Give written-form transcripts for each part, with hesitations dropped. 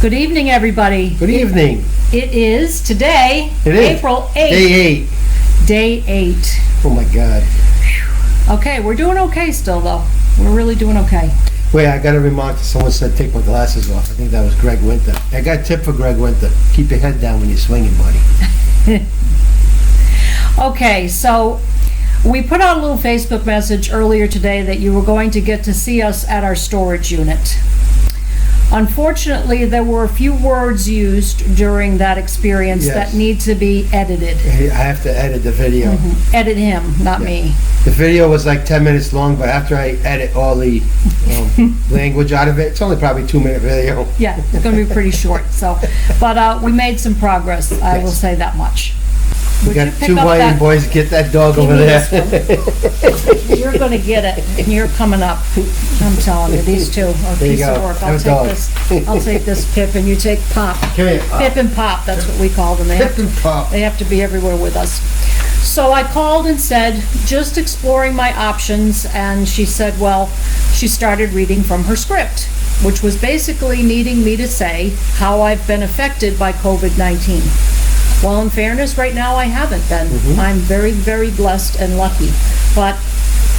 Good evening, everybody. Good evening. It is today, April 8th. Day 8. Day 8. Oh my God. Okay, we're doing okay still, though. We're really doing okay. Wait, I got a remark that someone said take my glasses off. I think that was Greg Winter. I got a tip for Greg Winter. Keep your head down when you're swinging, buddy. Okay, so we put out a little Facebook message earlier today that you were going to get to see us at our storage unit. Unfortunately, there were a few words used during that experience that need to be edited. I have to edit the video. Edit him, not me. The video was like 10 minutes long, but after I edit all the language out of it, it's only probably a 2-minute video. Yeah, it's going to be pretty short. So, but we made some progress. I will say that much. We got two white boys. Get that dog over there. You're going to get it, and you're coming up. I'm telling you, these two are a piece of work. I'll take this Pip, and you take Pop. Come here, Pop. Pip and Pop, that's what we call them. Pip and Pop. They have to be everywhere with us. So I called and said, just exploring my options, and she said, well, she started reading from her script, which was basically needing me to say how I've been affected by COVID-19. Well, in fairness, right now I haven't been. I'm very, very blessed and lucky. But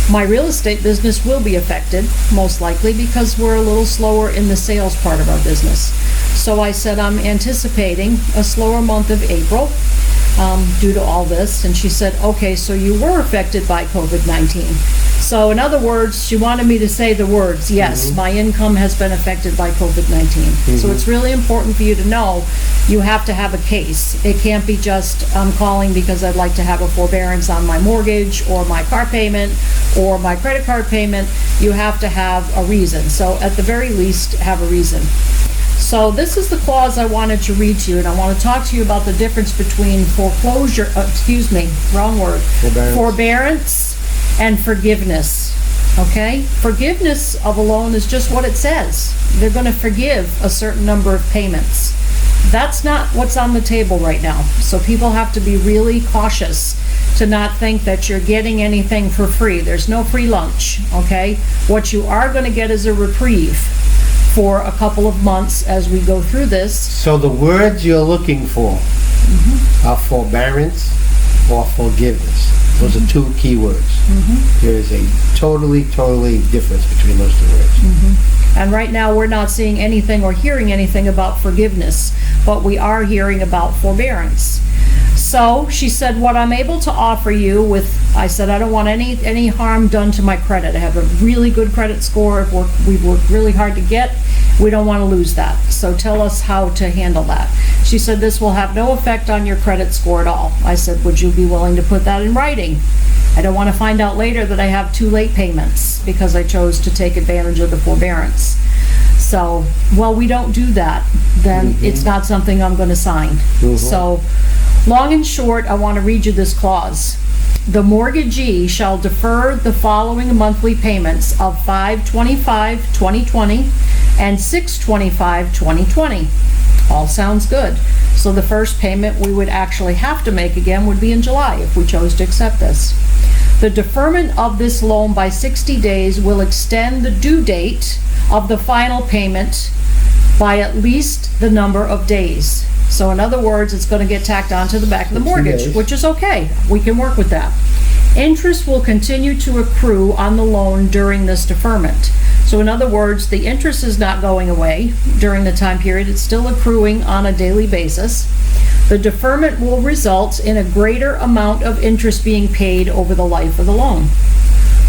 my real estate business will be affected, most likely, because we're a little slower in the sales part of our business. So I said I'm anticipating a slower month of April due to all this. And she said, okay, so you were affected by COVID-19. So in other words, she wanted me to say the words, yes, my income has been affected by COVID-19. So it's really important for you to know you have to have a case. It can't be just, I'm calling because I'd like to have a forbearance on my mortgage or my car payment or my credit card payment. You have to have a reason. So at the very least, have a reason. So this is the clause I wanted to read to you, and I want to talk to you about the difference between forbearance and forgiveness. Okay? Forgiveness of a loan is just what it says. They're going to forgive a certain number of payments. That's not what's on the table right now. So people have to be really cautious to not think that you're getting anything for free. There's no free lunch, okay? What you are going to get is a reprieve for a couple of months as we go through this. So the words you're looking for are forbearance or forgiveness. Those are two key words. There is a totally difference between those two words. And right now we're not seeing anything or hearing anything about forgiveness, but we are hearing about forbearance. So she said, what I'm able to offer you I said, I don't want any harm done to my credit. I have a really good credit score. We've worked really hard to get. We don't want to lose that. So tell us how to handle that. She said, this will have no effect on your credit score at all. I said, would you be willing to put that in writing? I don't want to find out later that I have 2 late payments because I chose to take advantage of the forbearance. So, well, we don't do that, then it's not something I'm going to sign. So, long and short, I want to read you this clause. The mortgagee shall defer the following monthly payments of $525-2020 and $625-2020. All sounds good. So the first payment we would actually have to make again would be in July if we chose to accept this. The deferment of this loan by 60 days will extend the due date of the final payment by at least the number of days. So in other words, it's going to get tacked onto the back of the mortgage, which is okay. We can work with that. Interest will continue to accrue on the loan during this deferment. So in other words, the interest is not going away during the time period. It's still accruing on a daily basis. The deferment will result in a greater amount of interest being paid over the life of the loan.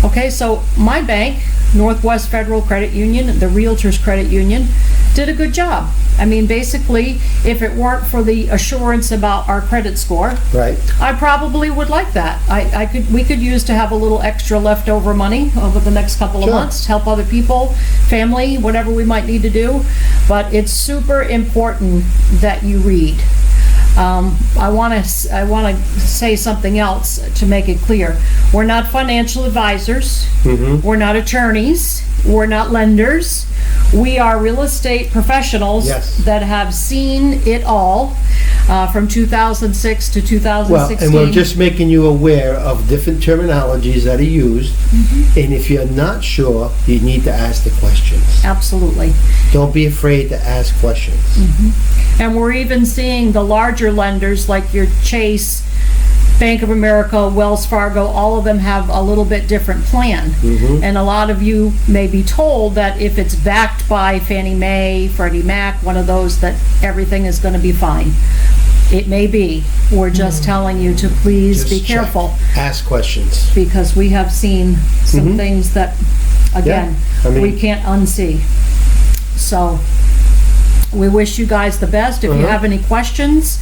Okay, so my bank, Northwest Federal Credit Union, the Realtors Credit Union, did a good job. I mean, basically, if it weren't for the assurance about our credit score, I probably would like that. We could use to have a little extra leftover money over the next couple of months to help other people, family, whatever we might need to do. But it's super important that you read. I want to say something else to make it clear. We're not financial advisors. We're not attorneys. We're not lenders. We are real estate professionals Yes. that have seen it all, from 2006 to Well, 2016. and we're just making you aware of different terminologies that are used, Mm-hmm. and if you're not sure, you need to ask the questions. Absolutely. Don't be afraid to ask questions. And we're even seeing the larger lenders like your Chase, Bank of America, Wells Fargo, all of them have a little bit different plan. And a lot of you may be told that if it's backed by Fannie Mae, Freddie Mac, one of those, that everything is going to be fine. It may be. We're just telling you to please Just be check. careful, Ask questions. because we have seen some things that, again, I mean- we can't unsee. So we wish you guys the best. If you have any questions,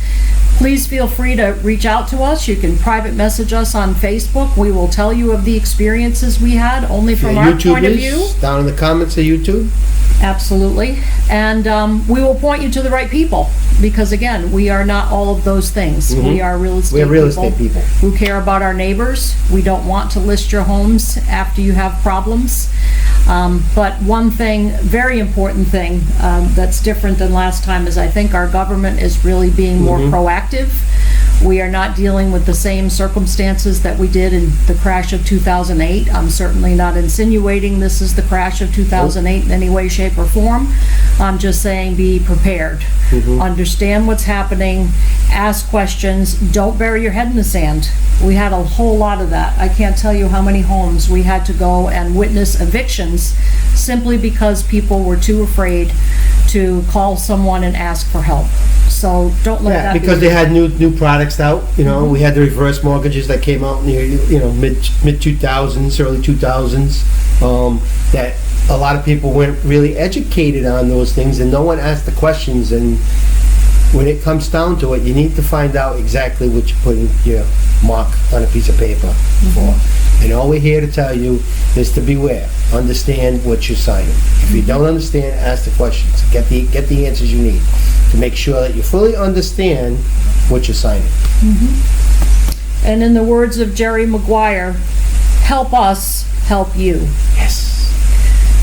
please feel free to reach out to us. You can private message us on Facebook. We will tell you of the experiences we had, only from our point of view. YouTubers, down in the comments of YouTube. Absolutely. And we will point you to the right people, because again, we are not all of those things. We are real estate We're real estate people. who care about our neighbors. We don't want to list your homes after you have problems. But one thing, very important thing, that's different than last time is I think our government is really being more proactive. We are not dealing with the same circumstances that we did in the crash of 2008. I'm certainly not insinuating this is the crash of 2008 in any way, shape, or form. I'm just saying be prepared. Understand what's happening, ask questions, don't bury your head in the sand. We had a whole lot of that. I can't tell you how many homes we had to go and witness evictions simply because people were too afraid to call someone and ask for help. So don't let Yeah, that be. because they had new products out, you know, we had the reverse mortgages that came out in the, mid 2000s, early 2000s, that a lot of people weren't really educated on those things, and no one asked the questions. And when it comes down to it, you need to find out exactly what you're putting your mark on a piece of paper for. And all we're here to tell you is to beware. Understand what you're signing. If you don't understand, ask the questions. Get the answers you need to make sure that you fully understand what you're signing. And in the words of Jerry Maguire, help us help you. Yes.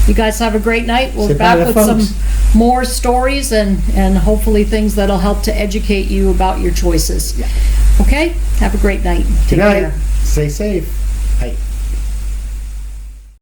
You guys have a great night. We'll Say be bye back to with folks. some more stories and hopefully things that'll help to educate you about your choices. Yeah. Okay? Have a great night. Take Good night. care. Stay safe.